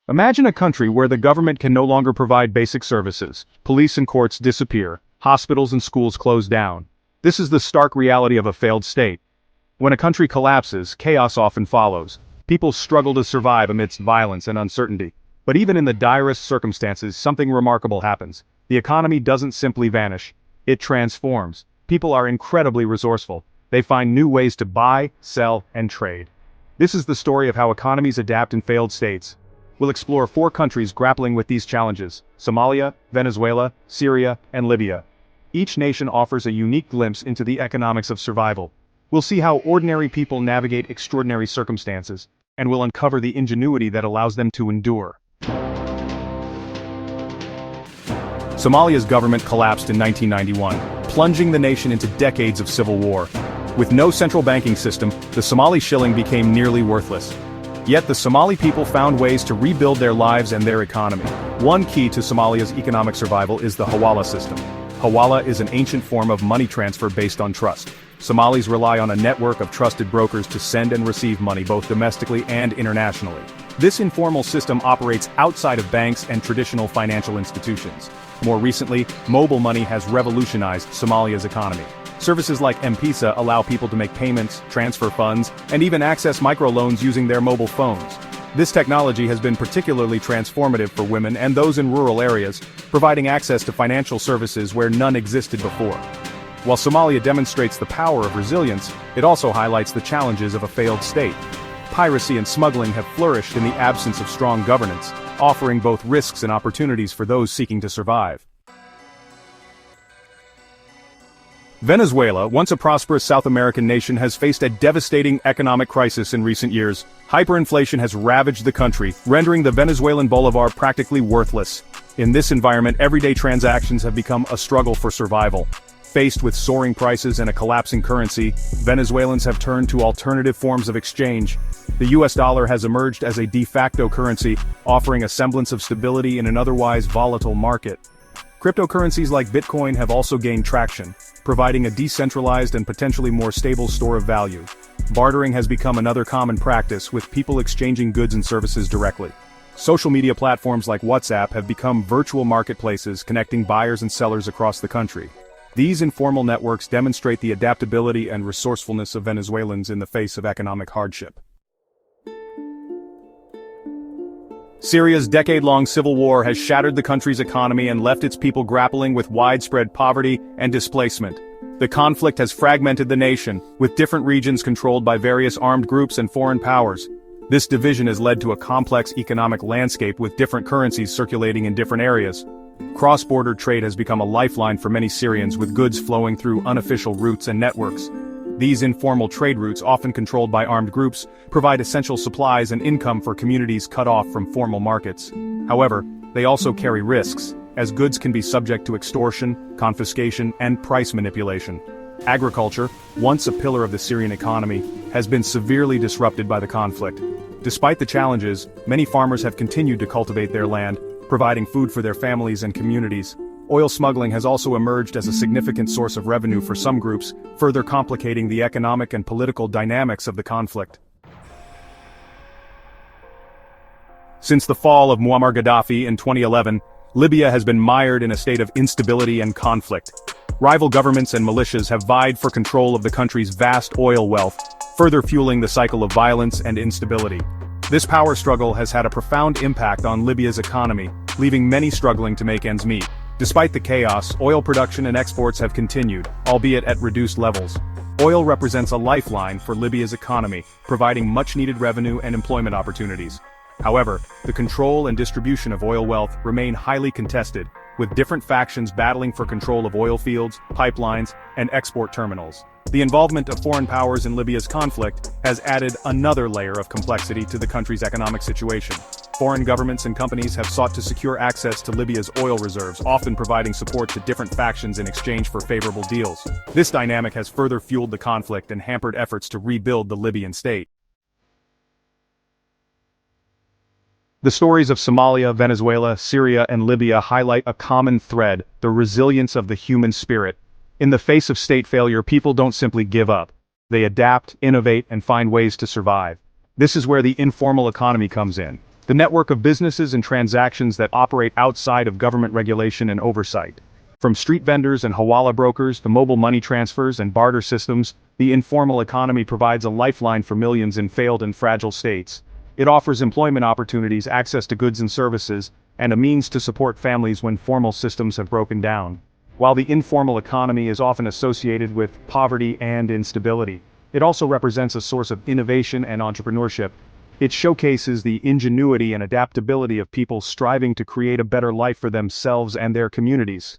Imagine a country where the government can no longer provide basic services, police and courts disappear, hospitals and schools close down. This is the stark reality of a failed state. When a country collapses, chaos often follows. People struggle to survive amidst violence and uncertainty. But even in the direst circumstances, something remarkable happens. The economy doesn't simply vanish. It transforms. People are incredibly resourceful. They find new ways to buy, sell, and trade. This is the story of how economies adapt in failed states. We'll explore 4 countries grappling with these challenges: Somalia, Venezuela, Syria, and Libya. Each nation offers a unique glimpse into the economics of survival. We'll see how ordinary people navigate extraordinary circumstances, and we'll uncover the ingenuity that allows them to endure. Somalia's government collapsed in 1991, plunging the nation into decades of civil war. With no central banking system, the Somali shilling became nearly worthless. Yet the Somali people found ways to rebuild their lives and their economy. One key to Somalia's economic survival is the Hawala system. Hawala is an ancient form of money transfer based on trust. Somalis rely on a network of trusted brokers to send and receive money both domestically and internationally. This informal system operates outside of banks and traditional financial institutions. More recently, mobile money has revolutionized Somalia's economy. Services like M-Pesa allow people to make payments, transfer funds, and even access microloans using their mobile phones. This technology has been particularly transformative for women and those in rural areas, providing access to financial services where none existed before. While Somalia demonstrates the power of resilience, it also highlights the challenges of a failed state. Piracy and smuggling have flourished in the absence of strong governance, offering both risks and opportunities for those seeking to survive. Venezuela, once a prosperous South American nation, has faced a devastating economic crisis in recent years. Hyperinflation has ravaged the country, rendering the Venezuelan bolivar practically worthless. In this environment, everyday transactions have become a struggle for survival. Faced with soaring prices and a collapsing currency, Venezuelans have turned to alternative forms of exchange. The US dollar has emerged as a de facto currency, offering a semblance of stability in an otherwise volatile market. Cryptocurrencies like Bitcoin have also gained traction, providing a decentralized and potentially more stable store of value. Bartering has become another common practice, with people exchanging goods and services directly. Social media platforms like WhatsApp have become virtual marketplaces connecting buyers and sellers across the country. These informal networks demonstrate the adaptability and resourcefulness of Venezuelans in the face of economic hardship. Syria's decade-long civil war has shattered the country's economy and left its people grappling with widespread poverty and displacement. The conflict has fragmented the nation, with different regions controlled by various armed groups and foreign powers. This division has led to a complex economic landscape with different currencies circulating in different areas. Cross-border trade has become a lifeline for many Syrians, with goods flowing through unofficial routes and networks. These informal trade routes, often controlled by armed groups, provide essential supplies and income for communities cut off from formal markets. However, they also carry risks, as goods can be subject to extortion, confiscation, and price manipulation. Agriculture, once a pillar of the Syrian economy, has been severely disrupted by the conflict. Despite the challenges, many farmers have continued to cultivate their land, providing food for their families and communities. Oil smuggling has also emerged as a significant source of revenue for some groups, further complicating the economic and political dynamics of the conflict. Since the fall of Muammar Gaddafi in 2011, Libya has been mired in a state of instability and conflict. Rival governments and militias have vied for control of the country's vast oil wealth, further fueling the cycle of violence and instability. This power struggle has had a profound impact on Libya's economy, leaving many struggling to make ends meet. Despite the chaos, oil production and exports have continued, albeit at reduced levels. Oil represents a lifeline for Libya's economy, providing much-needed revenue and employment opportunities. However, the control and distribution of oil wealth remain highly contested, with different factions battling for control of oil fields, pipelines, and export terminals. The involvement of foreign powers in Libya's conflict has added another layer of complexity to the country's economic situation. Foreign governments and companies have sought to secure access to Libya's oil reserves, often providing support to different factions in exchange for favorable deals. This dynamic has further fueled the conflict and hampered efforts to rebuild the Libyan state. The stories of Somalia, Venezuela, Syria, and Libya highlight a common thread: the resilience of the human spirit. In the face of state failure, people don't simply give up. They adapt, innovate, and find ways to survive. This is where the informal economy comes in. The network of businesses and transactions that operate outside of government regulation and oversight. From street vendors and hawala brokers to mobile money transfers and barter systems, the informal economy provides a lifeline for millions in failed and fragile states. It offers employment opportunities, access to goods and services, and a means to support families when formal systems have broken down. While the informal economy is often associated with poverty and instability, it also represents a source of innovation and entrepreneurship. It showcases the ingenuity and adaptability of people striving to create a better life for themselves and their communities.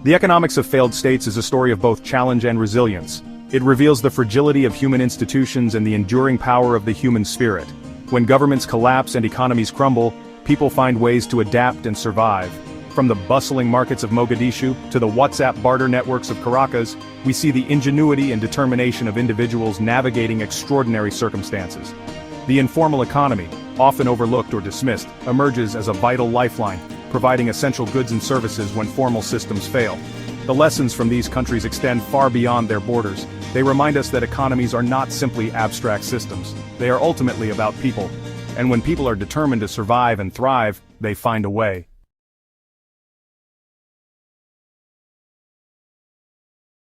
The Economics of Failed States is a story of both challenge and resilience. It reveals the fragility of human institutions and the enduring power of the human spirit. When governments collapse and economies crumble, people find ways to adapt and survive. From the bustling markets of Mogadishu to the WhatsApp barter networks of Caracas, we see the ingenuity and determination of individuals navigating extraordinary circumstances. The informal economy, often overlooked or dismissed, emerges as a vital lifeline, providing essential goods and services when formal systems fail. The lessons from these countries extend far beyond their borders. They remind us that economies are not simply abstract systems. They are ultimately about people. And when people are determined to survive and thrive, they find a way.